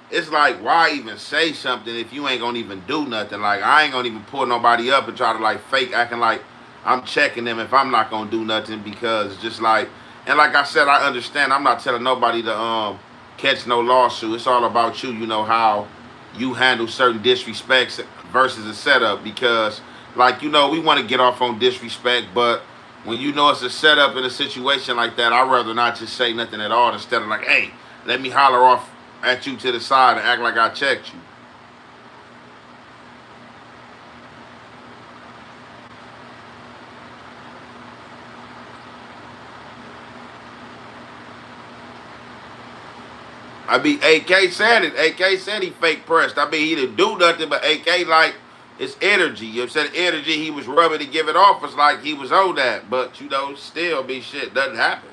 it's like, why even say something if you ain't gonna even do nothing? Like, I ain't gonna even pull nobody up and try to, like, fake acting like I'm checking them if I'm not gonna do nothing, because just like, and like I said, I understand. I'm not telling nobody to catch no lawsuit. It's all about you, you know, how you handle certain disrespects versus a setup, because, like, you know, we want to get off on disrespect, but when you know it's a setup in a situation like that, I'd rather not just say nothing at all, instead of like, hey, let me holler off at you to the side and act like I checked you. I mean, AK said it. AK said he fake pressed. I mean, he didn't do nothing, but AK, like, it's energy. You know what I'm saying? Energy he was rubbing to give it off was like he was on that. But, you know, still be shit. Doesn't happen.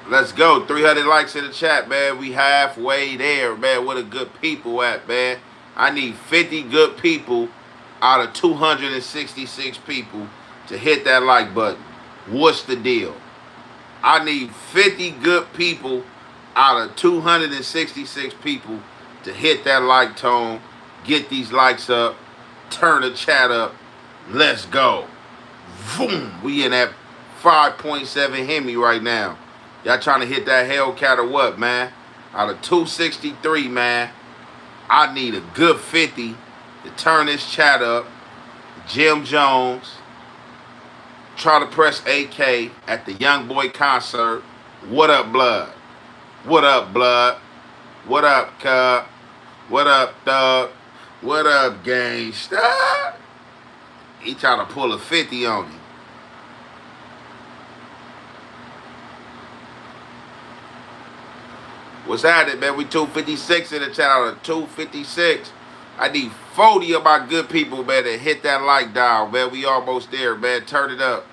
Let's go. 300 likes in the chat, man. We halfway there, man. Where the good people at, man? I need 50 good people out of 266 people to hit that like button. What's the deal? I need 50 good people out of 266 people to hit that like tone, get these likes up, turn the chat up. Let's go. Boom. We in that 5.7 Hemi right now. Y'all trying to hit that Hellcat or what, man? Out of 263, man, I need a good 50 to turn this chat up. Jim Jones. Try to press AK at the Young Boy concert. What up, blood? What up, blood? What up, cub? What up, thug? What up, gangsta? He trying to pull a 50 on me. What's happening, man? We 256 in the chat out of 256. I need 40 of my good people, man, to hit that like dial, man. We almost there, man. Turn it up.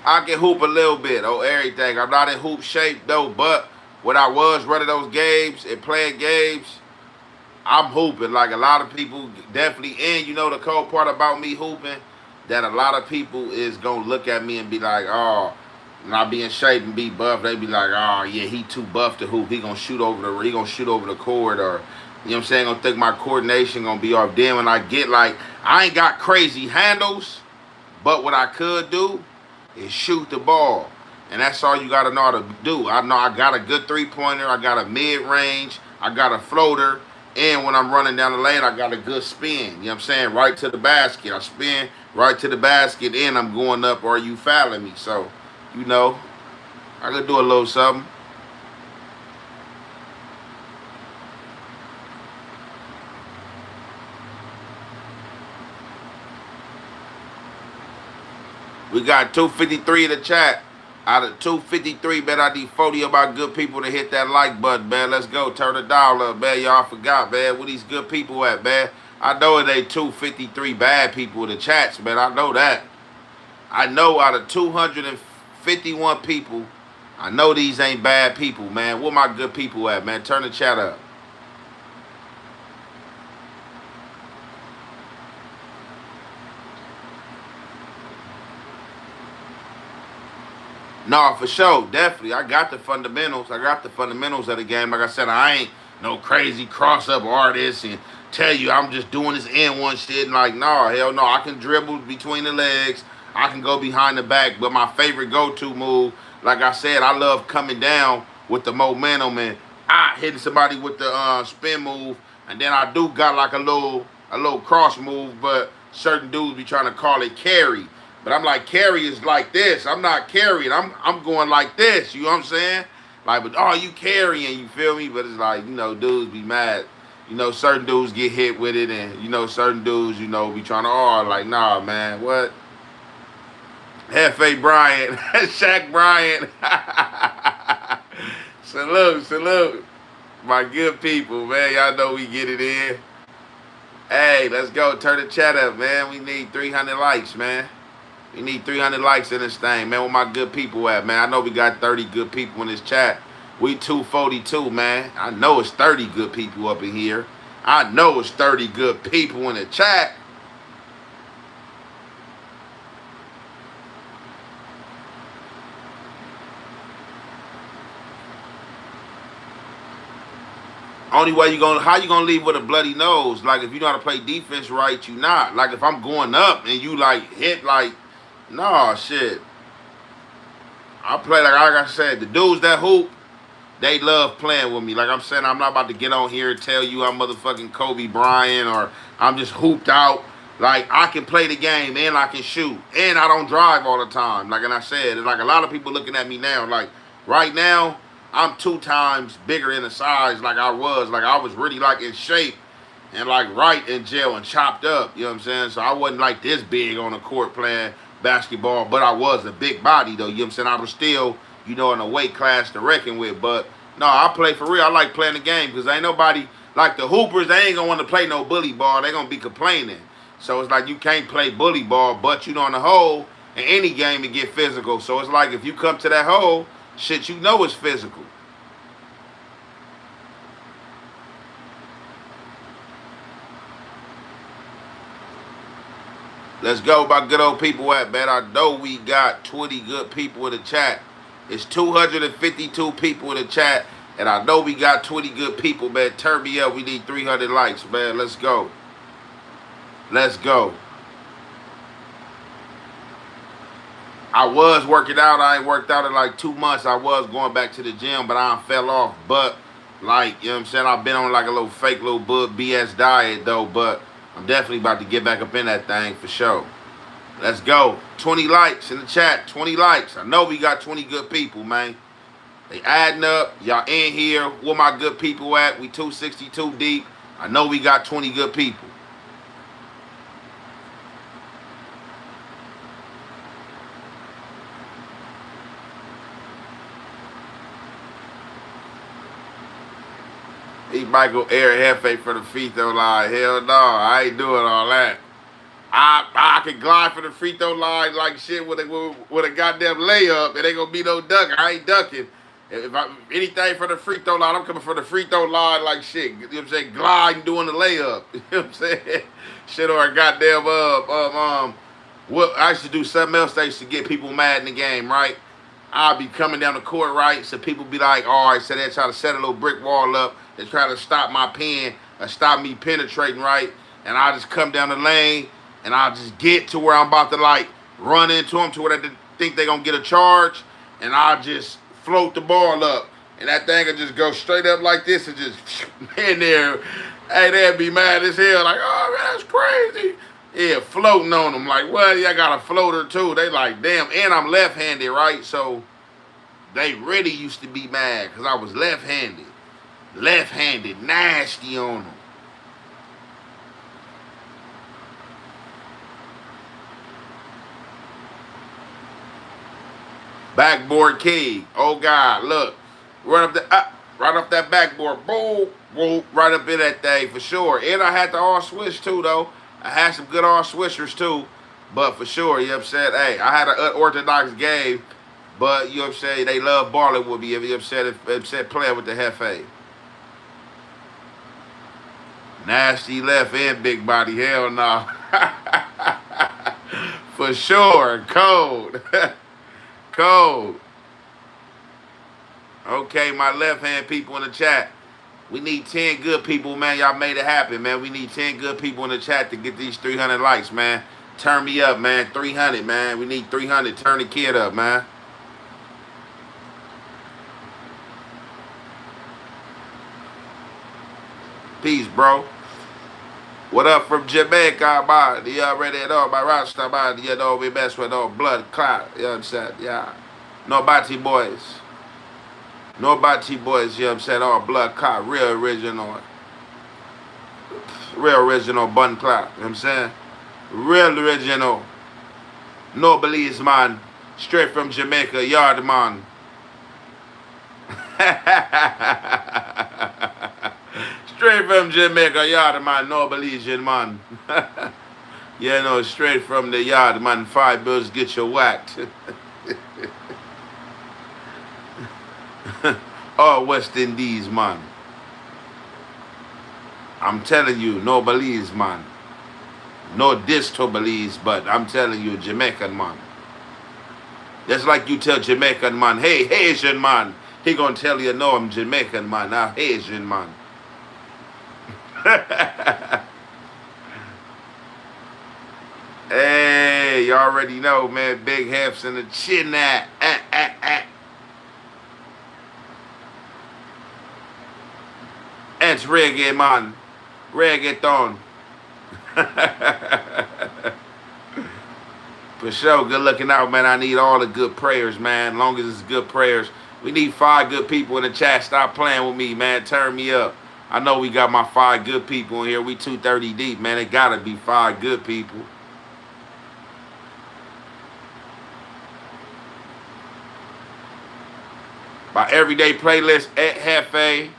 I can hoop a little bit on everything. I'm not in hoop shape, though, but when I was running those games and playing games, I'm hooping. Like, a lot of people definitely, and you know the cold part about me hooping, that a lot of people is going to look at me and be like, oh, and I be in shape and be buff. They be like, oh, yeah, he too buff to hoop. He going to shoot over the court, or, you know what I'm saying, going to think my coordination going to be off. Then when I get, like, I ain't got crazy handles, but what I could do is shoot the ball. And that's all you got to know how to do. I know I got a good three-pointer. I got a mid-range. I got a floater. And when I'm running down the lane, I got a good spin. You know what I'm saying? Right to the basket. I spin right to the basket, and I'm going up, or you fouling me. So, you know, I could do a little something. We got 253 in the chat. Out of 253, man, I need 40 of my good people to hit that like button, man. Let's go. Turn the dial up, man. Y'all forgot, man. Where these good people at, man? I know it ain't 253 bad people in the chats, man. I know that. I know out of 251 people, I know these ain't bad people, man. Where my good people at, man? Turn the chat up. No, for sure, definitely. I got the fundamentals. I got the fundamentals of the game. Like I said, I ain't no crazy cross-up artist and tell you I'm just doing this N1 shit. And like, no, hell no. I can dribble between the legs. I can go behind the back, but my favorite go-to move, like I said, I love coming down with the momentum and hitting somebody with the spin move, and then I do got like a little cross move, but certain dudes be trying to call it carry. But I'm like, carry is like this. I'm not carrying. I'm going like this. You know what I'm saying? Like, but oh, you carrying, you feel me? But it's like, dudes be mad. Certain dudes get hit with it, and certain dudes, be trying to like, nah, man, what? Hefe Bryant, Shaq Bryant. Salute. My good people, man. Y'all know we get it in. Hey, let's go. Turn the chat up, man. We need 300 likes, man. We need 300 likes in this thing, man. Where my good people at, man? I know we got 30 good people in this chat. We 242, man. I know it's 30 good people up in here. I know it's 30 good people in the chat. Only way how you gonna leave with a bloody nose? Like, if you know how to play defense right, you not. Like, if I'm going up and you like hit like, nah, shit. I play like I said, the dudes that hoop, they love playing with me. Like I'm saying, I'm not about to get on here and tell you I'm motherfucking Kobe Bryant or I'm just hooped out. Like, I can play the game and I can shoot. And I don't drive all the time. Like, and I said, like a lot of people looking at me now, like right now, I'm 2 times bigger in the size like I was. Like, I was really like in shape and like right in jail and chopped up. You know what I'm saying? So I wasn't like this big on the court playing basketball, but I was a big body though. You know what I'm saying? I was still, in a weight class to reckon with. But no, I play for real. I like playing the game because ain't nobody like the hoopers. They ain't gonna want to play no bully ball. They gonna be complaining. So it's like you can't play bully ball, but on the hole in any game it get physical. So it's like if you come to that hole, shit, it's physical. Let's go, my good old people at, man. I know we got 20 good people in the chat. It's 252 people in the chat, and I know we got 20 good people, man. Turn me up. We need 300 likes, man. Let's go. Let's go. I was working out. I ain't worked out in like 2 months. I was going back to the gym, but I fell off. But, like, you know what I'm saying? I've been on like a little fake little BS diet, though, but I'm definitely about to get back up in that thing for sure. Let's go. 20 likes in the chat. 20 likes. I know we got 20 good people, man. They adding up. Y'all in here. Where my good people at? We 262 deep. I know we got 20 good people. He Michael Air Hefe for the free throw line. Hell no, I ain't doing all that. I can glide for the free throw line like shit with a goddamn layup. It ain't gonna be no duck. I ain't ducking. Anything for the free throw line, I'm coming for the free throw line like shit. You know what I'm saying? Gliding doing the layup. You know what I'm saying? Shit, or a goddamn what I used to do something else. I used to get people mad in the game, right? I'll be coming down the court, right? So people be like, all right, so they try to set a little brick wall up. They try to stop my pen or stop me penetrating, right? And I just come down the lane and I just get to where I'm about to like run into them to where they think they're going to get a charge. And I just float the ball up. And that thing will just go straight up like this and just in there. Hey, they'd be mad as hell. Like, oh, man, that's crazy. Yeah, floating on them. Like, well, yeah, I got a floater too. They like, damn. And I'm left-handed, right? So they really used to be mad because I was left-handed. Left-handed, nasty on them. Backboard king. Oh God, look, right up that backboard, boom, boom, right up in that thing for sure. And I had the all switch too, though. I had some good all switchers too, but for sure, you know what I'm saying. Hey, I had an unorthodox game, but you know what I'm saying. They love balling with me. You know what I'm saying. If playing with the Hefe. Nasty left and big body. Hell no. For sure. Cold. Cold. Okay, my left hand people in the chat. We need 10 good people, man. Y'all made it happen, man. We need 10 good people in the chat to get these 300 likes, man. Turn me up, man. 300, man. We need 300. Turn the kid up, man. Peace, bro. What up from Jamaica, man? You already know my Rasta, man. You know we mess with no blood clot. You know what I'm saying? Yeah. No Bati boys. No Bati boys, you know what I'm saying? All blood clot. Real original. Real original bun clot. You know what I'm saying? Real original. No Belize, man. Straight from Jamaica, yard man. Straight from Jamaica, yard man, no Belizean man. You know, straight from the yard man, 5 bills get you whacked. Oh, West Indies man. I'm telling you, no Belize man. No diss to Belize, but I'm telling you, Jamaican man. Just like you tell Jamaican man, hey, Asian man. He gonna tell you, no, I'm Jamaican man, not Asian man. Hey, you already know, man. Big hefts in the chin that. It's reggae, man. Reggaeton. For sure, good looking out, man. I need all the good prayers, man. Long as it's good prayers. We need 5 good people in the chat. Stop playing with me, man. Turn me up. I know we got my 5 good people in here. We 230 deep, man. It gotta be 5 good people. My everyday playlist at Hefe.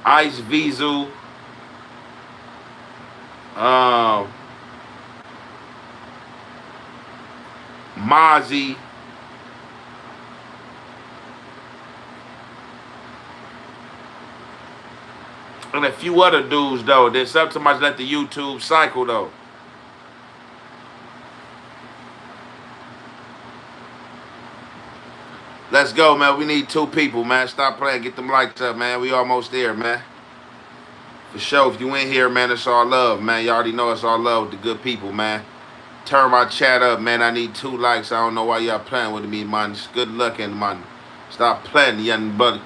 Ice Vizu. Mozzie. And a few other dudes, though. There's sometimes let the YouTube cycle, though. Let's go, man. We need 2 people, man. Stop playing. Get them lights up, man. We almost there, man. For sure. If you in here, man, it's all love, man. You already know it's all love with the good people, man. Turn my chat up, man. I need 2 likes. I don't know why y'all playing with me, man. It's good looking, man. Stop playing, young brother.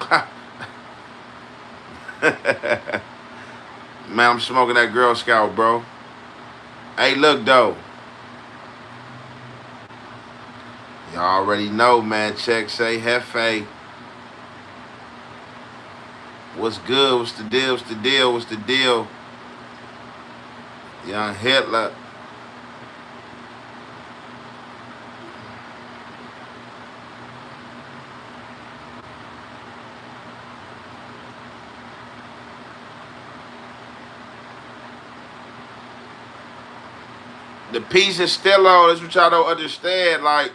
Man, I'm smoking that Girl Scout, bro. Hey, look, though. Y'all already know, man. Check, say, Hefe. What's good? What's the deal? What's the deal? What's the deal? Young Hitler. The peace is still on. That's what y'all don't understand. Like,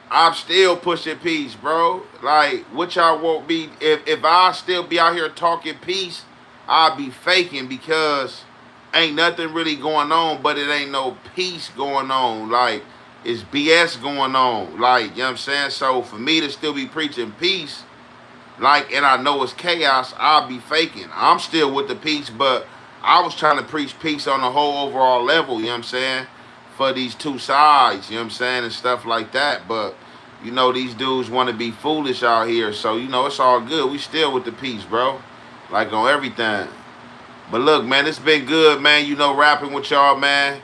I'm still pushing peace, bro. Like, what y'all won't be, if I still be out here talking peace, I'll be faking because ain't nothing really going on, but it ain't no peace going on. Like, it's BS going on. Like, you know what I'm saying? So for me to still be preaching peace, like, and I know it's chaos, I'll be faking. I'm still with the peace, but I was trying to preach peace on the whole overall level, you know what I'm saying? For these 2 sides, you know what I'm saying, and stuff like that. But, you know, these dudes want to be foolish out here. So, you know, it's all good. We still with the peace, bro. Like on everything. But look, man, it's been good, man. You know, rapping with y'all, man.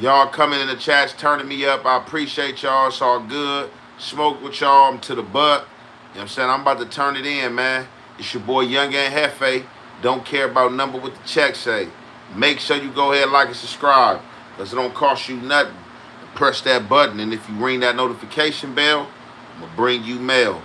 Y'all coming in the chats, turning me up. I appreciate y'all. It's all good. Smoke with y'all. I'm to the butt. You know what I'm saying? I'm about to turn it in, man. It's your boy, Young and Hefe. Don't care about number what the check say. Make sure you go ahead, like, and subscribe. Because it don't cost you nothing. Press that button, and if you ring that notification bell, I'm going to bring you mail.